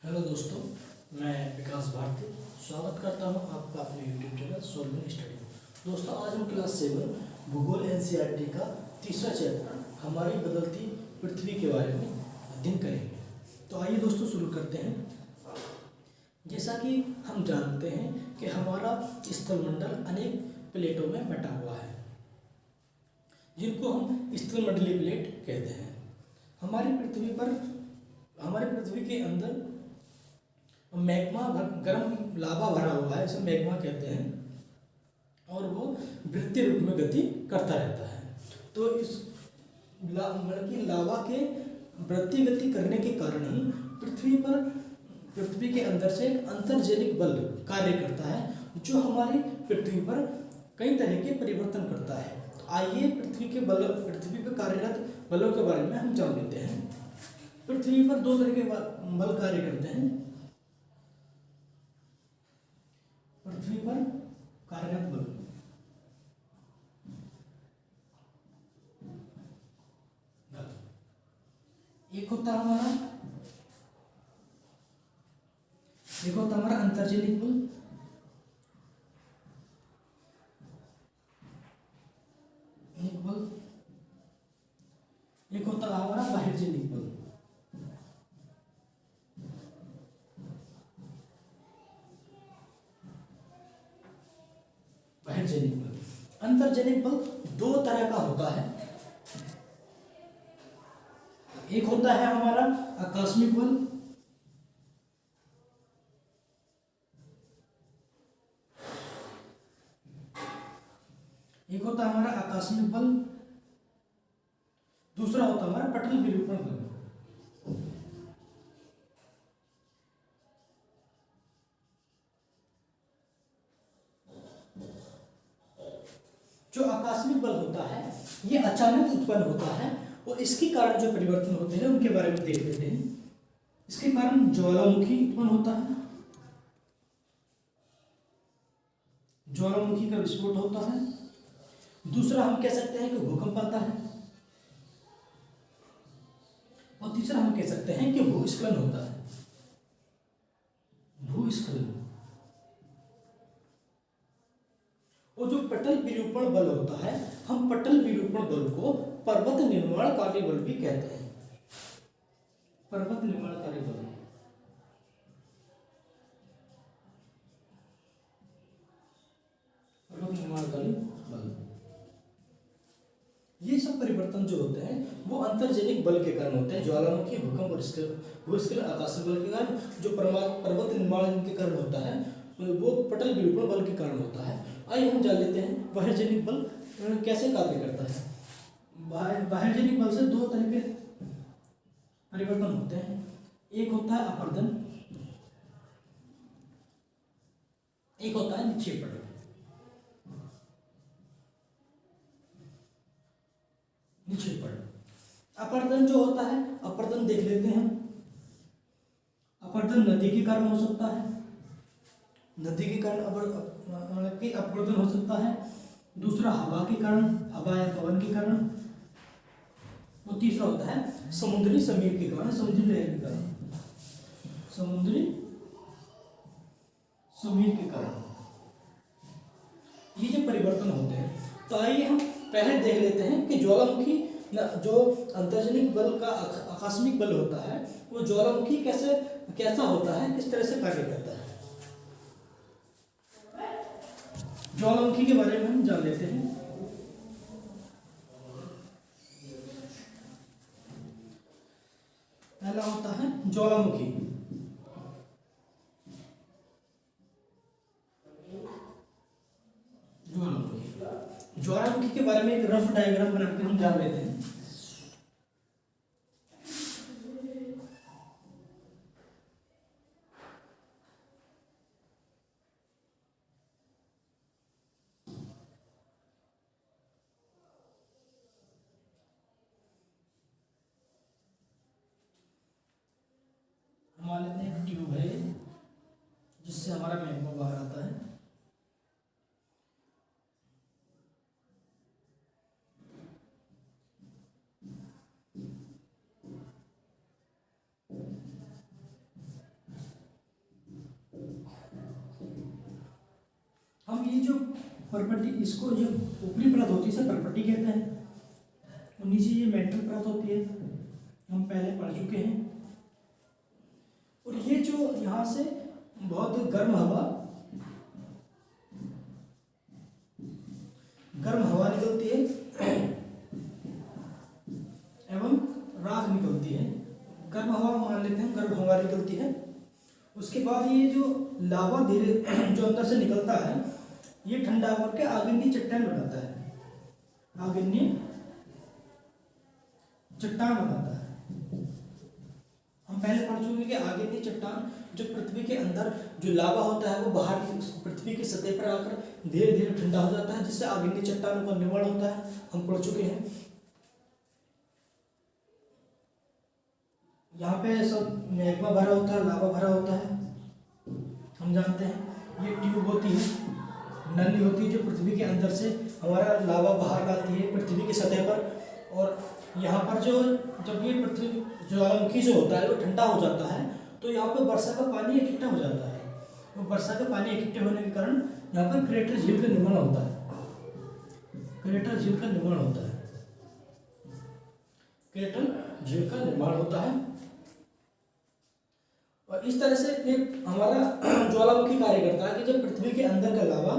Hello दोस्तों, मैं विकास भारती स्वागत करता हूं आपका अपने यूट्यूब चैनल सोलमेन स्टडी में। दोस्तों, आज हम क्लास 7 भूगोल एनसीईआरटी का तीसरा चैप्टर हमारी बदलती पृथ्वी के बारे में अध्ययन करेंगे। तो आइए दोस्तों शुरू करते हैं। जैसा कि हम जानते हैं कि हमारा स्थलमंडल अनेक प्लेटों में बटा हुआ है, जिनको हम स्थलमंडलीय प्लेट कहते हैं। हमारी पृथ्वी के अंदर मैग्मा गर्म लावा भरा हुआ है, इसे मैग्मा कहते हैं, और वो वृत्तीय रूप में गति करता रहता है। तो इस मतलब कि लावा के वृत्तीय गति करने के कारण ही पृथ्वी के अंदर से एक अंतर्जनिक बल कार्य करता है, जो हमारी पृथ्वी पर कई तरह के परिवर्तन करता है। तो आइए पृथ्वी पर कार्यरत बलों के बारे में हम जान लेते हैं। पृथ्वी पर दो तरह के बल कार्य करते हैं। पृथ्वी पर कार्यरत बल, एक होता है हमारा अंतर्जनिक बल, एक बल। एक होता है हमारा बाह्यजनिक बल। बाह्यजनिक बल, अंतर्जनिक बल दो तरह का होता है। एक होता है हमारा आकस्मिक बल, एक होता है हमारा आकस्मिक बल, दूसरा होता है हमारा पटल विरूपण बल। जो आकस्मिक बल होता है ये अचानक उत्पन्न होता है, और इसके कारण जो परिवर्तन होते हैं उनके बारे में देख लेते हैं। इसके कारण ज्वालामुखी उत्पन्न होता है, ज्वालामुखी का विस्फोट होता है। दूसरा हम कह सकते हैं कि भूकंप आता है, और तीसरा हम कह सकते हैं कि भूस्खलन होता है। भूस्खलन। और जो पटल विरूपण बल होता है, हम पटल विरूपण बल को पर्वत निर्माणकारी बल भी कहते हैं। पर्वत निर्माणकारी बल, पर्वत निर्माणकारी बल। ये सब परिवर्तन जो होते हैं वो अंतर्जनिक बल के कारण होते हैं। ज्वालामुखी, भूकंप और भूस्खलन आकाशीय बल के कारण। जो पर्वत निर्माण के कारण होता है वो पटल विरूपण बल के कारण होता है। आइए हम जान लेते हैं बाह्यजनिक बल कैसे कार्य करता है। बाह्यजनिक बल से दो तरह के परिवर्तन होते हैं। एक होता है अपरदन, एक होता है निक्षेपण। निक्षेपण, अपरदन जो होता है, अपरदन देख लेते हैं। अपरदन नदी के कारण हो सकता है, नदी के कारण मतलब कि अपरदन हो सकता है। दूसरा हवा के कारण, हवा या पवन के कारण। और तीसरा होता है समुद्री समीर के कारण, समुद्री लहर के कारण, समुद्री समीर के कारण। ये जो परिवर्तन होते हैं, तो आइए हम पहले देख लेते हैं कि ज्वालामुखी जो अंतर्जनिक बल का आकस्मिक बल होता है वो ज्वालामुखी कैसा होता है, किस तरह से कार्य करता है। ज्वालामुखी के बारे में हम जान लेते हैं। पहला होता है ज्वालामुखी। ज्वालामुखी के बारे में एक रफ डायग्राम बनाकर हम जान लेते हैं। मान लेते हैं एक ट्यूब है जिससे हमारा मैग्मा बाहर आता है। अब ये जो परपटी, इसको जो ऊपरी परत होती है इसे परपटी कहते हैं, और नीचे ये मेंटल परत होती है, हम पहले पढ़ चुके हैं। और ये जो यहाँ से बहुत गर्म हवा निकलती है एवं राख निकलती है। गर्म हवा मान लेते हैं, गर्म हवा निकलती है। उसके बाद ये जो लावा धीरे जो अंदर से निकलता है, ये ठंडा होकर के आग्नेय चट्टान बनाता है, आग्नेय चट्टान बनाता है। हम पहले पढ़ चुके कि आग्नेय चट्टान जो पृथ्वी के अंदर जो लावा होता है वो बाहर पृथ्वी की सतह पर आकर धीरे धीरे ठंडा हो जाता है, जिससे आग्नेय चट्टानों का निर्माण होता है, हम पढ़ चुके हैं। यहाँ पे सब मैग्मा भरा होता है, लावा भरा होता है, हम जानते हैं। ये ट्यूब होती है, नली होती है जो पृथ्वी के अंदर से हमारा लावा बाहर लाती है पृथ्वी की सतह पर। और यहाँ पर जो जब ये पृथ्वी ज्वालामुखी जो होता है वो ठंडा हो जाता है, तो यहाँ पर वर्षा का पानी इकट्ठा हो जाता है। तो वर्षा का पानी इकट्ठे होने के कारण यहाँ पर क्रेटर झील का निर्माण होता है, क्रेटर झील का निर्माण होता है, क्रेटर झील का निर्माण होता है। और इस तरह से एक हमारा ज्वालामुखी कार्य करता है कि जब पृथ्वी के अंदर का लावा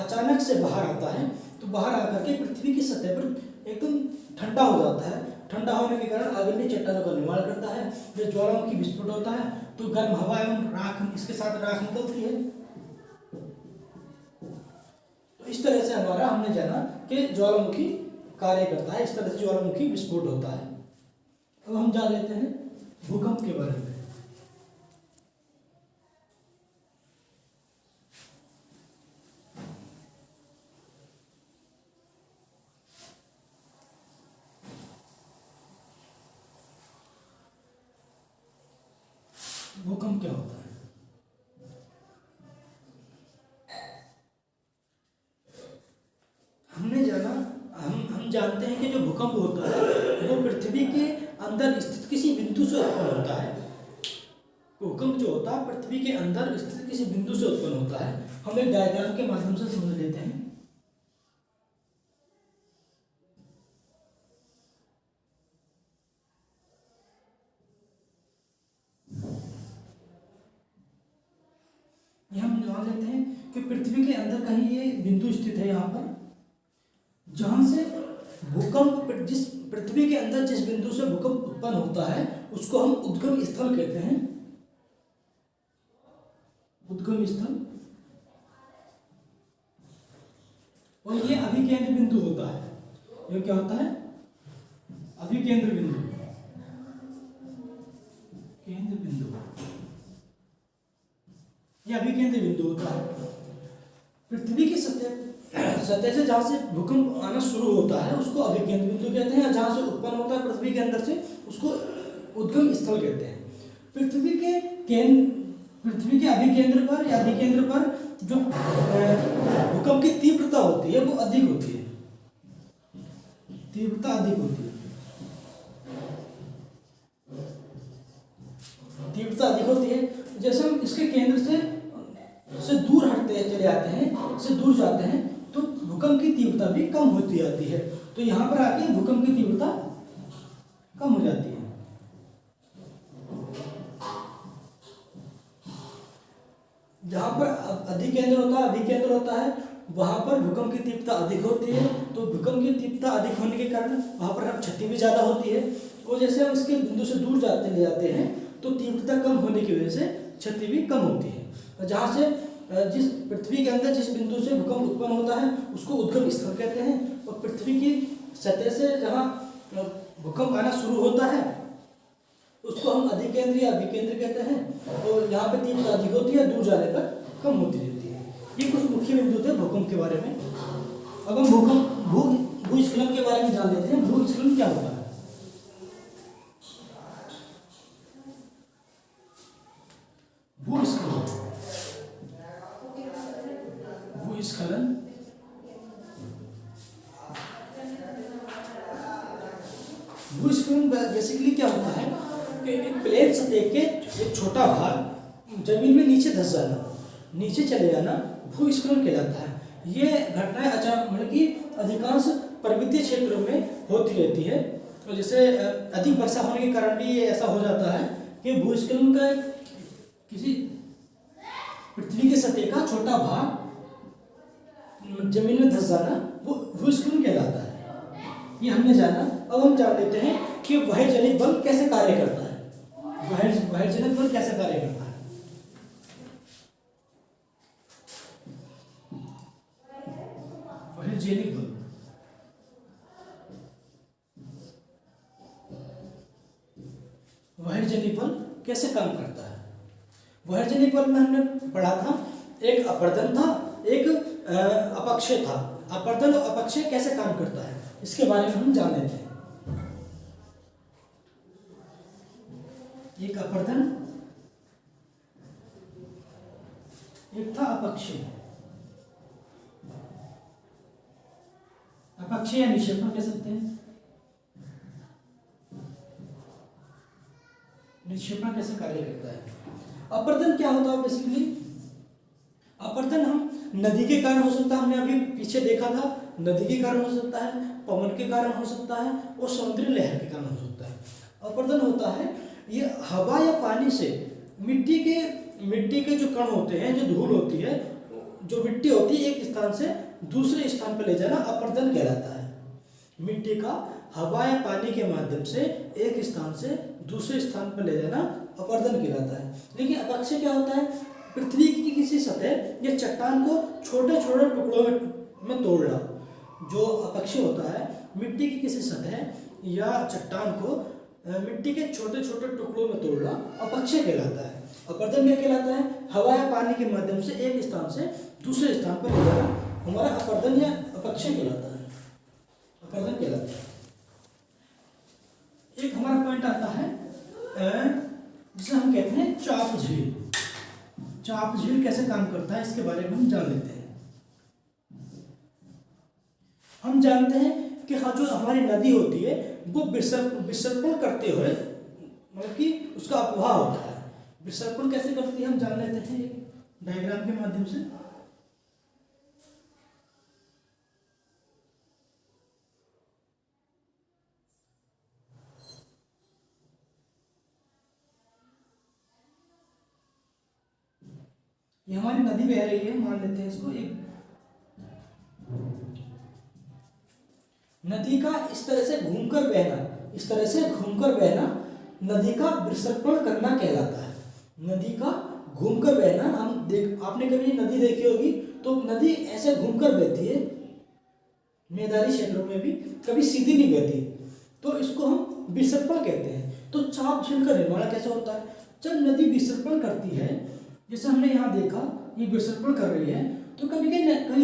अचानक से बाहर आता है, तो बाहर आकर के पृथ्वी की सतह पर एकदम ठंडा हो जाता है। ठंडा होने के कारण आग्नेय चट्टानों का निर्माण करता है। जब ज्वालामुखी विस्फोट होता है तो गर्म हवा एवं राख, इसके साथ राख निकलती है। तो इस तरह से हमारा हमने जाना कि ज्वालामुखी कार्य करता है, इस तरह से ज्वालामुखी विस्फोट होता है। अब हम जान लेते हैं भूकंप के बारे में। भूकंप क्या होता है? हमने जाना, हम जानते हैं कि जो भूकंप होता है वो पृथ्वी के अंदर स्थित किसी बिंदु से उत्पन्न होता है। भूकंप जो होता है पृथ्वी के अंदर स्थित किसी बिंदु से उत्पन्न होता है। हम एक डायग्राम के माध्यम से समझ लेते हैं। हम मान लेते हैं कि पृथ्वी के अंदर कहीं ये बिंदु स्थित है, यहाँ पर जहां से भूकंप, जिस पृथ्वी के अंदर जिस बिंदु से भूकंप उत्पन्न होता है उसको हम उद्गम स्थल कहते हैं, उद्गम स्थल। और ये अभिकेंद्र बिंदु होता है। ये क्या होता है? अभिकेंद्र बिंदु, केंद्र बिंदु, ये अभिकेंद्र बिंदु होता है। पृथ्वी की सतह से जहाँ से भूकंप आना शुरू होता है उसको अभिकेंद्र बिंदु कहते हैं, जहाँ से उत्पन्न होता है पृथ्वी के अंदर से उसको उद्गम स्थल कहते हैं। पृथ्वी के अभिकेंद्र पर या अधिकेंद्र पर जो भूकंप की तीव्रता होती है वो अधिक होती है, तीव्रता अधिक होती है, तीव्रता अधिक होती है। जैसे हम इसके केंद्र से दूर हटते चले जाते हैं, से दूर जाते हैं, तो भूकंप की तीव्रता भी कम होती जाती है। तो यहाँ पर आके भूकंप की तीव्रता कम हो जाती है। जहाँ पर अधिकेंद्र होता है, अभिकेंद्र होता है, वहाँ पर भूकंप की तीव्रता अधिक होती है। तो भूकंप की तीव्रता अधिक होने के कारण वहाँ पर क्षति भी ज़्यादा होती है। और जैसे हम इसके बिंदु से दूर ले जाते हैं तो तीव्रता कम होने की वजह से क्षति भी कम होती है। जहाँ से जिस पृथ्वी के अंदर जिस बिंदु से भूकंप उत्पन्न होता है उसको उद्गम स्थल कहते हैं। और पृथ्वी की सतह से जहाँ भूकंप आना शुरू होता है उसको हम अधिकेंद्र या अभिकेंद्र कहते हैं। और यहाँ पे तीव्रता अधिक होती है, दूर जाने पर कम होती रहती है। ये कुछ मुख्य बिंदु थे भूकंप के बारे में। अब हम भूस्खलन के बारे में जान लेते हैं। भूस्खलन क्या होता है? भूस्खलन भूस्खलन बेसिकली क्या होता है कि एक प्लेन सतह के एक छोटा भाग जमीन में नीचे धंस जाना, नीचे चले जाना भूस्खलन कहलाता है। ये घटनाएं अचानक मतलब कि अधिकांश पर्वतीय क्षेत्रों में होती रहती है। तो जैसे अधिक वर्षा होने के कारण भी ये ऐसा हो जाता है कि भूस्खलन का किसी पृथ्वी के सतह का छोटा भाग जमीन में धंस जाना वो भूस्खलन कहलाता है। ये हमने जाना। अब हम जान लेते हैं कि वह्यजनित बल कैसे कार्य करता है। वह्यजनित बल कैसे कार्य करता है। वह्यजनित बल वह्यजनित बल कैसे काम करता है। वह्यजनित बल में हमने पढ़ा था एक अपर्दन था, एक अपक्षय था। अपर्दन और अपक्षय कैसे काम करता है इसके बारे में हम जान लेते हैं। एक अपर्दन, एक था अपक्षय। अपक्षय या निक्षेपण कह सकते हैं। निक्षेपण कैसे कार्य करता है। अपर्दन क्या होता है बेसिकली। अपर्दन हम नदी के कारण हो सकता है, हमने अभी पीछे देखा था, नदी के कारण हो सकता है, पवन के कारण हो सकता है और समुद्री लहर के कारण हो सकता है। अपर्दन होता है ये हवा या पानी से मिट्टी के जो कण होते हैं, जो धूल होती है, जो मिट्टी होती है, एक स्थान से दूसरे स्थान पर ले जाना अपर्दन कहलाता है। मिट्टी का हवा या पानी के माध्यम से एक स्थान से दूसरे स्थान पर ले जाना अपर्दन कहलाता है। लेकिन अपक्षय क्या होता है, पृथ्वी की किसी सतह या चट्टान को छोटे छोटे टुकड़ों में तोड़ना। जो अपक्षय होता है मिट्टी की किसी सतह या चट्टान को मिट्टी के छोटे छोटे टुकड़ों में तोड़ना अपक्षय कहलाता है। अपर्दन क्या कहलाता है, हवा या पानी के माध्यम से एक स्थान से दूसरे स्थान पर ले जाना हमारा अपर्दन या अपक्षय कहलाता है। अपर्दन कहलाता है। एक हमारा पॉइंट आता है जिसे हम कहते हैं चाप झील। चाप झील कैसे काम करता है इसके बारे में हम जान लेते हैं। हम जानते हैं कि हाँ, जो हमारी नदी होती है वो विसर्पण करते हुए मतलब कि उसका अपवाह होता है। विसर्पण कैसे करती है हम जान लेते हैं एक डायग्राम के माध्यम से। ये हमारी नदी बह रही है, मान लेते हैं इसको। एक नदी का इस तरह से घूमकर बहना नदी का विसर्पण करना कहलाता है। नदी का घूमकर बहना, आपने कभी नदी देखी होगी तो नदी ऐसे घूमकर बहती है, मैदानी क्षेत्रों में भी कभी सीधी नहीं बहती, तो इसको हम विसर्पण कहते हैं। तो चाप झील का निर्माण कैसे होता है, जब नदी विसर्पण करती है, जैसे हमने यहाँ देखा ये विसर्पण कर रही है, तो कभी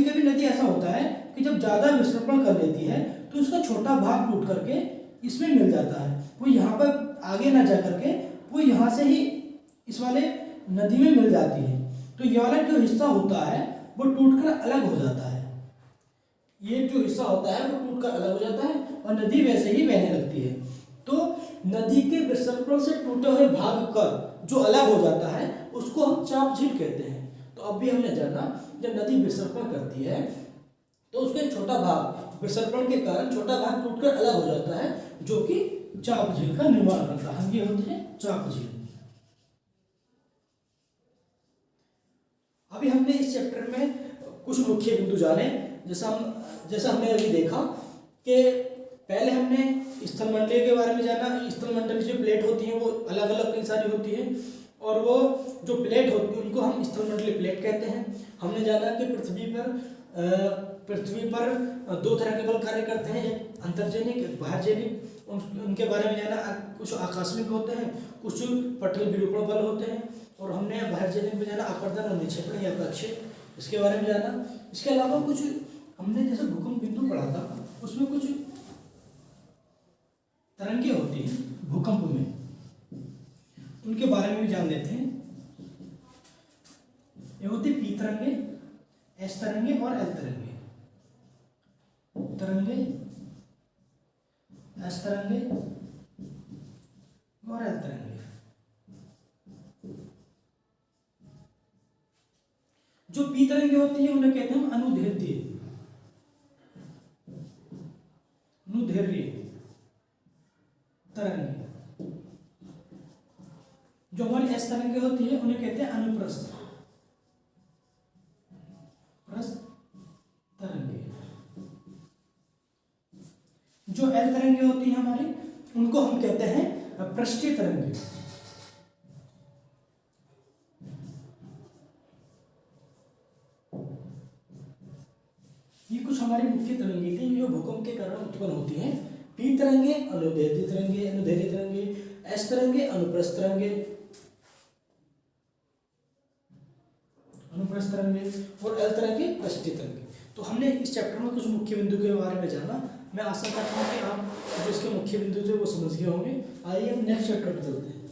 कभी नदी ऐसा होता है कि जब ज़्यादा विसर्पण कर लेती है तो उसका छोटा भाग टूट करके इसमें मिल जाता है। वो यहाँ पर आगे ना जा करके वो यहाँ से ही इस वाले नदी में मिल जाती है। तो ये वाला जो हिस्सा होता है वो टूटकर अलग हो जाता है। ये जो हिस्सा होता है वो टूटकर अलग हो जाता है और नदी वैसे ही बहने लगती है। तो नदी के विसर्पण से टूटे हुए भाग का जो अलग हो जाता है उसको हम चाप झील कहते हैं। तो अब भी हमने जाना, जब नदी विसर्पण करती है तो उसका एक छोटा भाग विसर्पण के कारण छोटा भाग टूटकर अलग हो जाता है, जो कि चाप झील का निर्माण करता है। ये होती है चाप झील। अभी हमने इस चैप्टर में कुछ मुख्य बिंदु जाने। जैसा हमने अभी देखा कि पहले हमने स्थलमंडलीय के बारे में जाना। स्थलमंडलीय जो प्लेट होती हैं वो अलग अलग कई सारी होती हैं, और वो जो प्लेट होती है उनको हम स्थलमंडलीय प्लेट कहते हैं। हमने जाना कि पृथ्वी पर दो तरह के बल कार्य करते हैं, एक अंतर्जनिक एक बाह्यजनिक। उनके बारे में जाना। कुछ आकस्मिक होते हैं, कुछ पटल विरूपण बल होते हैं, और हमने बाह्यजनिक में जाना अपर्दन और निक्षेपण या अपक्षय, इसके बारे में जाना। इसके अलावा कुछ हमने जैसे भूकंप बिंदु पढ़ा था, उसमें कुछ तरंगे होती हैं भूकंप में, उनके बारे में भी जान लेते हैं। ये होती पी तरंगे, एस तरंगे और एल तरंगे। एस तरंगे और एल तरंगे। जो पी तरंगे होती है उन्हें कहते हैं हम अनुदैर्ध्य, अनुदैर्ध्य तरंगे। जो हमारी एस तरंगे होती है उन्हें कहते हैं अनुप्रस्थ, प्रस्थ तरंगे। जो एल तरंगे होती है हमारी, उनको हम कहते हैं पृष्ठीय तरंगे। ये कुछ हमारी मुख्य तरंगे थी जो भूकंप के कारण उत्पन्न होती हैं। पी तरंगे अनुदैर्ध्य तरंगे, अनुदैर्ध्य तरंगे, एस तरंगे अनुप्रस्थ तरंगे, अनुप्रस्थ तरंगे, और एल तरंगे पृष्ठीय तरंगे। तो हमने इस चैप्टर में कुछ मुख्य बिंदु के बारे में जाना। मैं आशा करता हूँ कि आप जो इसके मुख्य बिंदु थे वो समझ गए होंगे। आइए हम नेक्स्ट चैप्टर पर चलते हैं।